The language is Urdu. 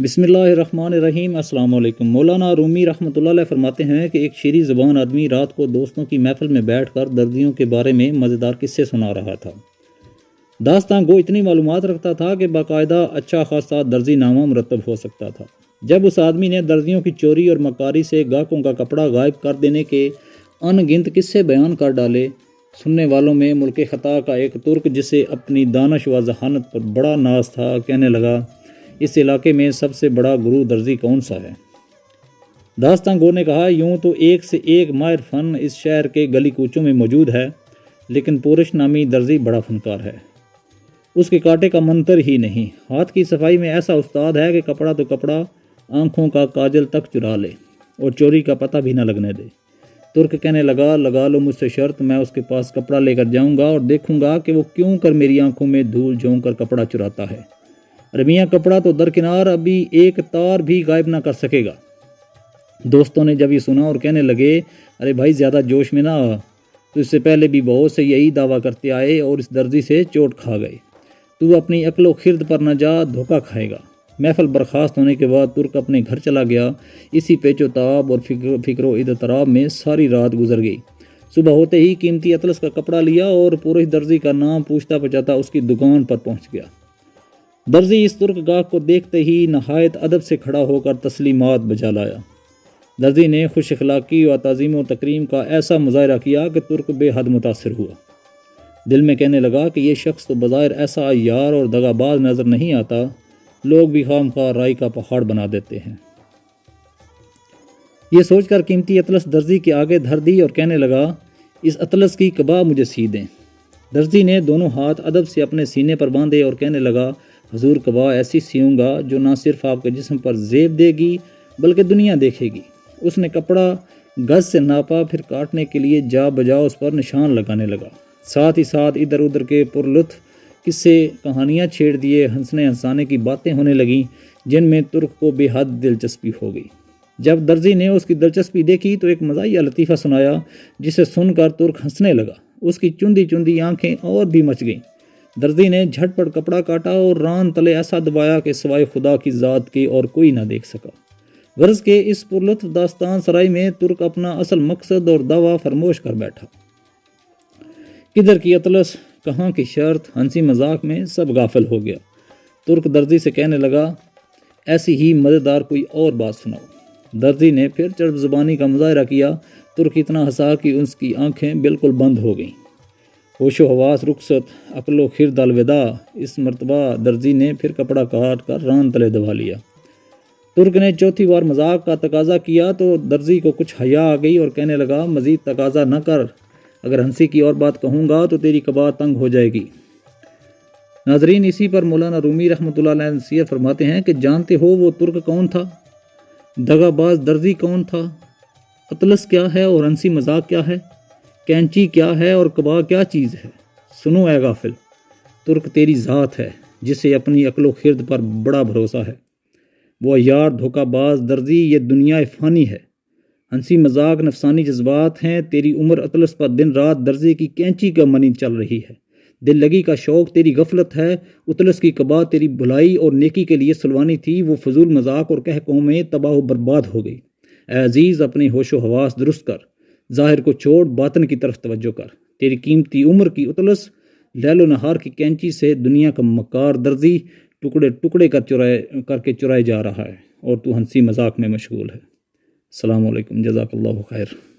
بسم اللہ الرحمن الرحیم۔ السلام علیکم۔ مولانا رومی رحمۃ اللہ علیہ فرماتے ہیں کہ ایک شیریں زبان آدمی رات کو دوستوں کی محفل میں بیٹھ کر دردیوں کے بارے میں مزیدار قصے سنا رہا تھا۔ داستان گو اتنی معلومات رکھتا تھا کہ باقاعدہ اچھا خاصا درزی نامہ مرتب ہو سکتا تھا۔ جب اس آدمی نے درزیوں کی چوری اور مکاری سے گاہکوں کا کپڑا غائب کر دینے کے ان گنت قصے بیان کر ڈالے، سننے والوں میں ملک خطا کا ایک ترک جسے اپنی دانش و ذہانت پر بڑا ناز تھا کہنے لگا، اس علاقے میں سب سے بڑا گرو درزی کون سا ہے؟ داستان گو نے کہا، یوں تو ایک سے ایک ماہر فن اس شہر کے گلی کوچوں میں موجود ہے، لیکن پورش نامی درزی بڑا فنکار ہے۔ اس کے کاٹے کا منتر ہی نہیں، ہاتھ کی صفائی میں ایسا استاد ہے کہ کپڑا تو کپڑا آنکھوں کا کاجل تک چرا لے اور چوری کا پتہ بھی نہ لگنے دے۔ ترک کہنے لگا، لگا لو مجھ سے شرط، میں اس کے پاس کپڑا لے کر جاؤں گا اور دیکھوں گا کہ وہ کیوں کر میری آنکھوں میں دھول جھونک کر کپڑا چراتا ہے۔ ارے میاں، کپڑا تو درکنار ابھی ایک تار بھی غائب نہ کر سکے گا۔ دوستوں نے جب یہ سنا اور کہنے لگے، ارے بھائی زیادہ جوش میں نہ آ، تو اس سے پہلے بھی بہت سے یہی دعویٰ کرتے آئے اور اس درزی سے چوٹ کھا گئے، تو اپنی عقل و خرد پر نہ جا، دھوکہ کھائے گا۔ محفل برخاست ہونے کے بعد ترک اپنے گھر چلا گیا۔ اسی پیچ و تاب اور فکر و اضطراب میں ساری رات گزر گئی۔ صبح ہوتے ہی قیمتی اطلس کا کپڑا لیا اور پورش درزی کا نام پوچھتا پچاتا اس کی دکان پر پہنچ گیا۔ درزی اس ترک گاہک کو دیکھتے ہی نہایت ادب سے کھڑا ہو کر تسلیمات بجا لایا۔ درزی نے خوش اخلاقی و تعظیم و تکریم کا ایسا مظاہرہ کیا کہ ترک بے حد متاثر ہوا۔ دل میں کہنے لگا کہ یہ شخص تو بظاہر ایسا عیار اور دغا باز نظر نہیں آتا، لوگ بھی خام خواہ رائی کا پہاڑ بنا دیتے ہیں۔ یہ سوچ کر قیمتی اطلس درزی کے آگے دھر دی اور کہنے لگا، اس اطلس کی کبا مجھے سی دیں۔ درزی نے دونوں ہاتھ ادب سے اپنے سینے پر باندھے اور کہنے لگا، حضور کبا ایسی سیوں گا جو نہ صرف آپ کے جسم پر زیب دے گی بلکہ دنیا دیکھے گی۔ اس نے کپڑا گز سے ناپا، پھر کاٹنے کے لیے جا بجا اس پر نشان لگانے لگا۔ ساتھ ہی ساتھ ادھر ادھر کے پرلطف قصے کہانیاں چھیڑ دیے، ہنسنے ہنسانے کی باتیں ہونے لگیں جن میں ترک کو بے حد دلچسپی ہو گئی۔ جب درزی نے اس کی دلچسپی دیکھی تو ایک مزاحیہ لطیفہ سنایا جسے سن کر ترک ہنسنے لگا۔ اس کی چندی چندی آنکھیں اور بھی مچ گئیں۔ درزی نے جھٹ پٹ کپڑا کاٹا اور ران تلے ایسا دبایا کہ سوائے خدا کی ذات کے اور کوئی نہ دیکھ سکا۔ غرض کے اس پرلطف داستان سرائی میں ترک اپنا اصل مقصد اور دعویٰ فرموش کر بیٹھا۔ کدھر کی اطلس، کہاں کی شرط، ہنسی مذاق میں سب غافل ہو گیا۔ ترک درزی سے کہنے لگا، ایسی ہی مزیدار کوئی اور بات سناؤ۔ درزی نے پھر چرب زبانی کا مظاہرہ کیا۔ ترک اتنا ہنسا کہ اس کی آنکھیں بالکل بند ہو گئیں۔ ہوش و حواس رخصت، عقل و خرد الوداع۔ اس مرتبہ درزی نے پھر کپڑا کاٹ کر ران تلے دبا لیا۔ ترک نے چوتھی بار مذاق کا تقاضا کیا تو درزی کو کچھ حیا آ گئی اور کہنے لگا، مزید تقاضا نہ کر، اگر ہنسی کی اور بات کہوں گا تو تیری کبا تنگ ہو جائے گی۔ ناظرین، اسی پر مولانا رومی رحمۃ اللہ علیہ نصیحت فرماتے ہیں کہ جانتے ہو وہ ترک کون تھا؟ دغا باز درزی کون تھا؟ اطلس کیا ہے اور ہنسی مذاق کیا ہے؟ کینچی کیا ہے اور کبا کیا چیز ہے؟ سنو اے غافل، ترک تیری ذات ہے جسے اپنی عقل و خرد پر بڑا بھروسہ ہے۔ وہ یار دھوکہ باز درزی یہ دنیا فانی ہے، ہنسی مذاق نفسانی جذبات ہیں۔ تیری عمر اطلس پر دن رات درزی کی کینچی کا منی چل رہی ہے۔ دل لگی کا شوق تیری غفلت ہے۔ اطلس کی کبا تیری بھلائی اور نیکی کے لیے سلوانی تھی، وہ فضول مذاق اور کہہ قومیں تباہ و برباد ہو گئی۔ اے عزیز، اپنی ہوش و حواس درست کر، ظاہر کو چھوڑ باطن کی طرف توجہ کر۔ تیری قیمتی عمر کی اطلس لیل و نہار کی کینچی سے دنیا کا مکار درزی ٹکڑے ٹکڑے کر کے چرائے جا رہا ہے اور تو ہنسی مذاق میں مشغول ہے۔ السلام علیکم، جزاک اللہ خیر۔